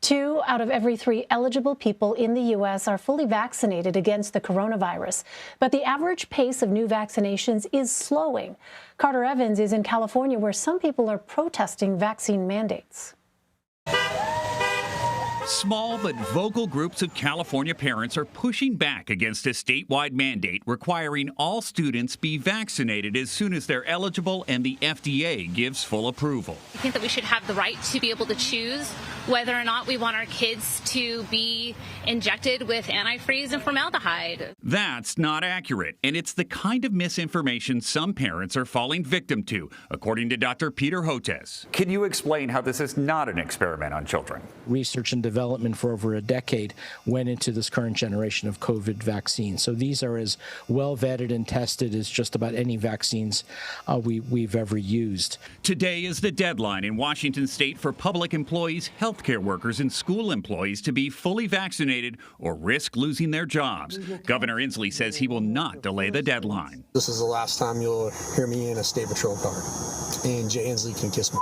2 out of every 3 eligible people in the U.S. are fully vaccinated against the coronavirus. But the average pace of new vaccinations is slowing. Carter Evans is in California, where some people are protesting vaccine mandates. Small but vocal groups of California parents are pushing back against a statewide mandate requiring all students be vaccinated as soon as they're eligible and the FDA gives full approval. I think that we should have the right to be able to choose whether or not we want our kids to be injected with antifreeze and formaldehyde. That's not accurate, and it's the kind of misinformation some parents are falling victim to, according to Dr. Peter Hotez. Can you explain how this is not an experiment on children? Research and development for over a decade went into this current generation of COVID vaccines. So these are as well vetted and tested as just about any vaccines we've ever used. Today is the deadline in Washington state for public employees, healthcare workers, and school employees to be fully vaccinated or risk losing their jobs. Governor Inslee says he will not delay the deadline. This is the last time you'll hear me in a state patrol car, and Jay Inslee can kiss my.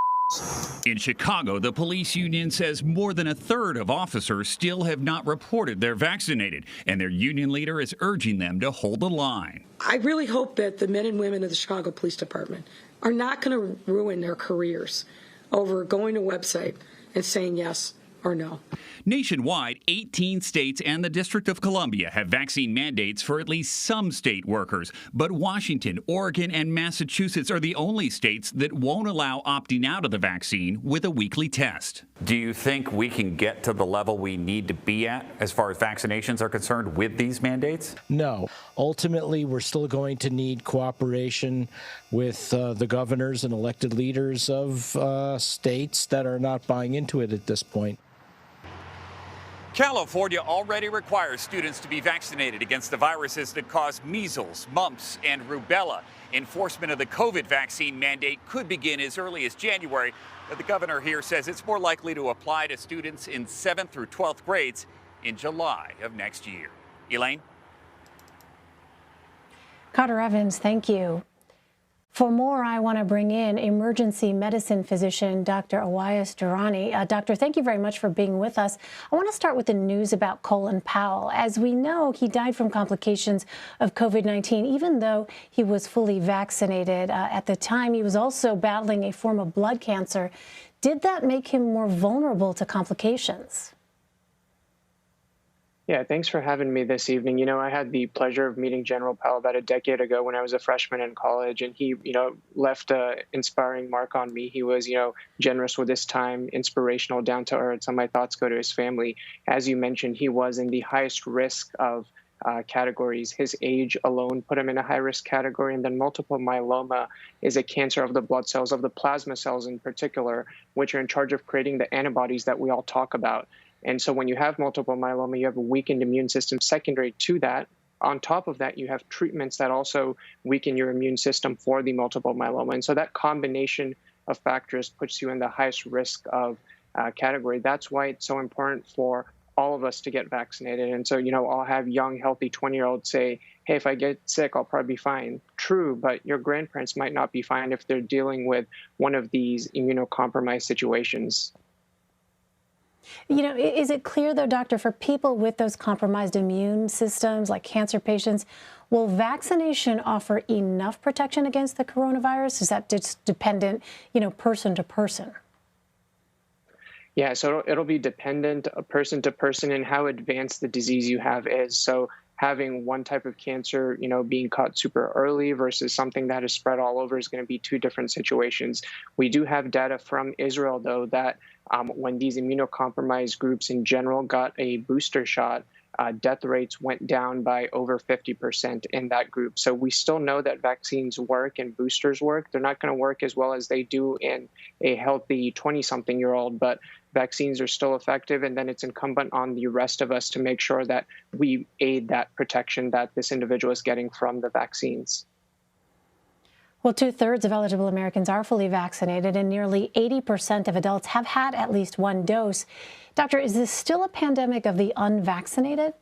In Chicago, the police union says more than a third of officers still have not reported they're vaccinated, and their union leader is urging them to hold the line. I really hope that the men and women of the Chicago Police Department are not going to ruin their careers over going to a website and saying yes or no. Nationwide, 18 states and the District of Columbia have vaccine mandates for at least some state workers. But Washington, Oregon, and Massachusetts are the only states that won't allow opting out of the vaccine with a weekly test. Do you think we can get to the level we need to be at as far as vaccinations are concerned with these mandates? No. Ultimately, we're still going to need cooperation with the governors and elected leaders of states that are not buying into it at this point. California already requires students to be vaccinated against the viruses that cause measles, mumps, and rubella. Enforcement of the COVID vaccine mandate could begin as early as January, but the governor here says it's more likely to apply to students in 7th through 12th grades in July of next year. Elaine? Carter Evans, thank you. For more, I want to bring in emergency medicine physician Dr. Owais Durrani. Doctor, thank you very much for being with us. I want to start with the news about Colin Powell. As we know, he died from complications of COVID-19, even though he was fully vaccinated. At the time, he was also battling a form of blood cancer. Did that make him more vulnerable to complications? Yeah, thanks for having me this evening. You know, I had the pleasure of meeting General Powell about a decade ago when I was a freshman in college, and he, left an inspiring mark on me. He was, generous with his time, inspirational, down to earth. So my thoughts go to his family. As you mentioned, he was in the highest risk of categories. His age alone put him in a high-risk category, and then multiple myeloma is a cancer of the blood cells, of the plasma cells in particular, which are in charge of creating the antibodies that we all talk about. And so when you have multiple myeloma, you have a weakened immune system. Secondary to that, on top of that, you have treatments that also weaken your immune system for the multiple myeloma. And so that combination of factors puts you in the highest risk of category. That's why it's so important for all of us to get vaccinated. And so, I'll have young, healthy 20-year-olds say, hey, if I get sick, I'll probably be fine. True, but your grandparents might not be fine if they're dealing with one of these immunocompromised situations. Is it clear, though, doctor, for people with those compromised immune systems, like cancer patients, will vaccination offer enough protection against the coronavirus? Is that just dependent, person to person? Yeah, so it'll be dependent person to person and how advanced the disease you have is. So having one type of cancer, being caught super early versus something that is spread all over is going to be two different situations. We do have data from Israel, though, that when these immunocompromised groups in general got a booster shot, death rates went down by over 50% in that group. So we still know that vaccines work and boosters work. They're not going to work as well as they do in a healthy 20-something-year-old, but vaccines are still effective. And then it's incumbent on the rest of us to make sure that we aid that protection that this individual is getting from the vaccines. Well, 2/3 of eligible Americans are fully vaccinated, and nearly 80% of adults have had at least one dose. Doctor, is this still a pandemic of the unvaccinated?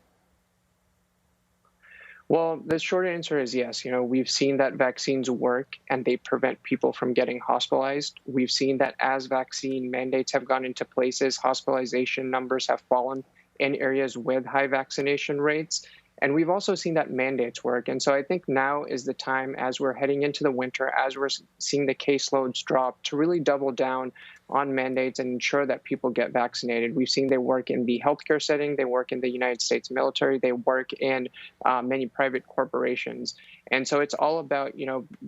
Well, the short answer is yes. We've seen that vaccines work and they prevent people from getting hospitalized. We've seen that as vaccine mandates have gone into places, hospitalization numbers have fallen in areas with high vaccination rates. And we've also seen that mandates work. And so I think now is the time, as we're heading into the winter, as we're seeing the caseloads drop, to really double down on mandates and ensure that people get vaccinated. We've seen they work in the healthcare setting, they work in the United States military, they work in many private corporations. And so it's all about,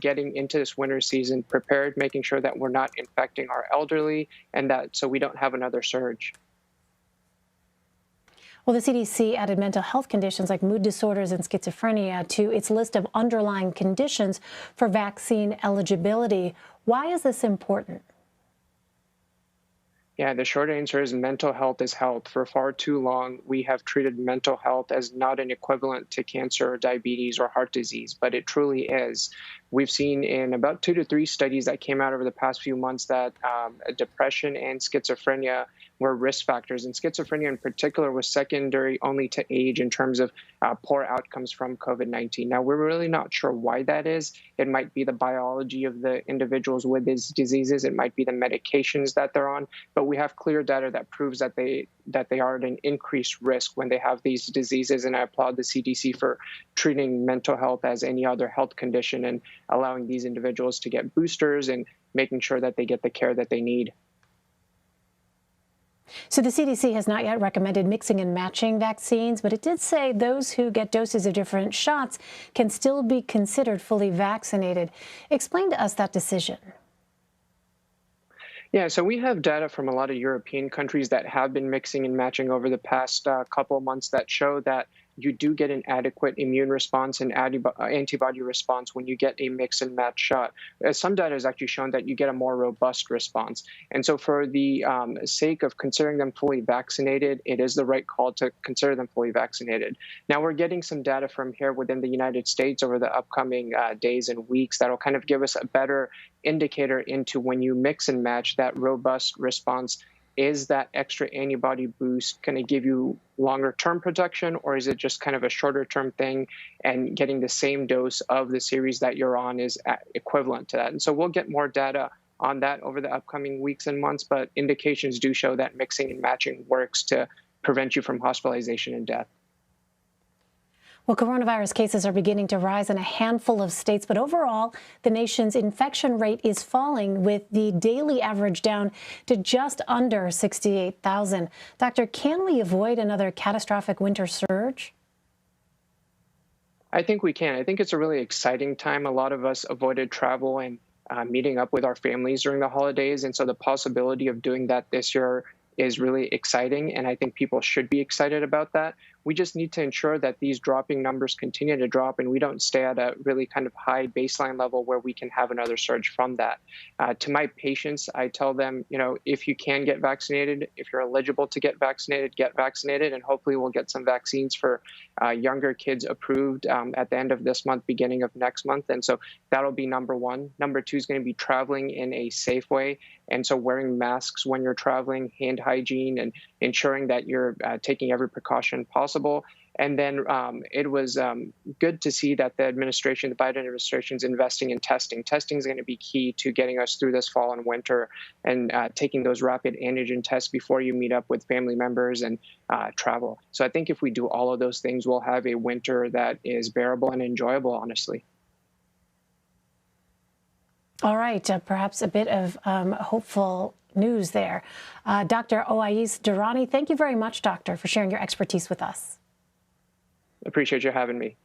getting into this winter season prepared, making sure that we're not infecting our elderly, and that so we don't have another surge. Well, the CDC added mental health conditions like mood disorders and schizophrenia to its list of underlying conditions for vaccine eligibility. Why is this important? Yeah, the short answer is mental health is health. For far too long, we have treated mental health as not an equivalent to cancer or diabetes or heart disease, but it truly is. We've seen in about 2 to 3 studies that came out over the past few months that depression and schizophrenia were risk factors. And schizophrenia in particular was secondary only to age in terms of poor outcomes from COVID-19. Now, we're really not sure why that is. It might be the biology of the individuals with these diseases. It might be the medications that they're on. But we have clear data that proves that they are at an increased risk when they have these diseases. And I applaud the CDC for treating mental health as any other health condition and allowing these individuals to get boosters and making sure that they get the care that they need. So the CDC has not yet recommended mixing and matching vaccines, but it did say those who get doses of different shots can still be considered fully vaccinated. Explain to us that decision. Yeah, so we have data from a lot of European countries that have been mixing and matching over the past couple of months that show that you do get an adequate immune response and antibody response when you get a mix and match shot. Some data has actually shown that you get a more robust response. And so for the sake of considering them fully vaccinated, it is the right call to consider them fully vaccinated. Now, we're getting some data from here within the United States over the upcoming days and weeks that'll kind of give us a better indicator into when you mix and match that robust response. Is that extra antibody boost going to give you longer term protection, or is it just kind of a shorter term thing and getting the same dose of the series that you're on is equivalent to that? And so we'll get more data on that over the upcoming weeks and months, but indications do show that mixing and matching works to prevent you from hospitalization and death. Well, coronavirus cases are beginning to rise in a handful of states, but overall, the nation's infection rate is falling, with the daily average down to just under 68,000. Doctor, can we avoid another catastrophic winter surge? I think we can. I think it's a really exciting time. A lot of us avoided travel and meeting up with our families during the holidays, and so the possibility of doing that this year is really exciting, and I think people should be excited about that. We just need to ensure that these dropping numbers continue to drop and we don't stay at a really kind of high baseline level where we can have another surge from that. To my patients, I tell them, if you can get vaccinated, if you're eligible to get vaccinated, and hopefully we'll get some vaccines for younger kids approved at the end of this month, beginning of next month. And so that'll be number one. Number two is going to be traveling in a safe way. And so wearing masks when you're traveling, hand hygiene, and ensuring that you're taking every precaution possible. And then it was good to see that the Biden administration is investing in testing. Testing is going to be key to getting us through this fall and winter, and taking those rapid antigen tests before you meet up with family members and travel. So I think if we do all of those things, we'll have a winter that is bearable and enjoyable, honestly. All right, perhaps a bit of hopeful news there. Dr. Owais Durrani, thank you very much, doctor, for sharing your expertise with us. Appreciate you having me.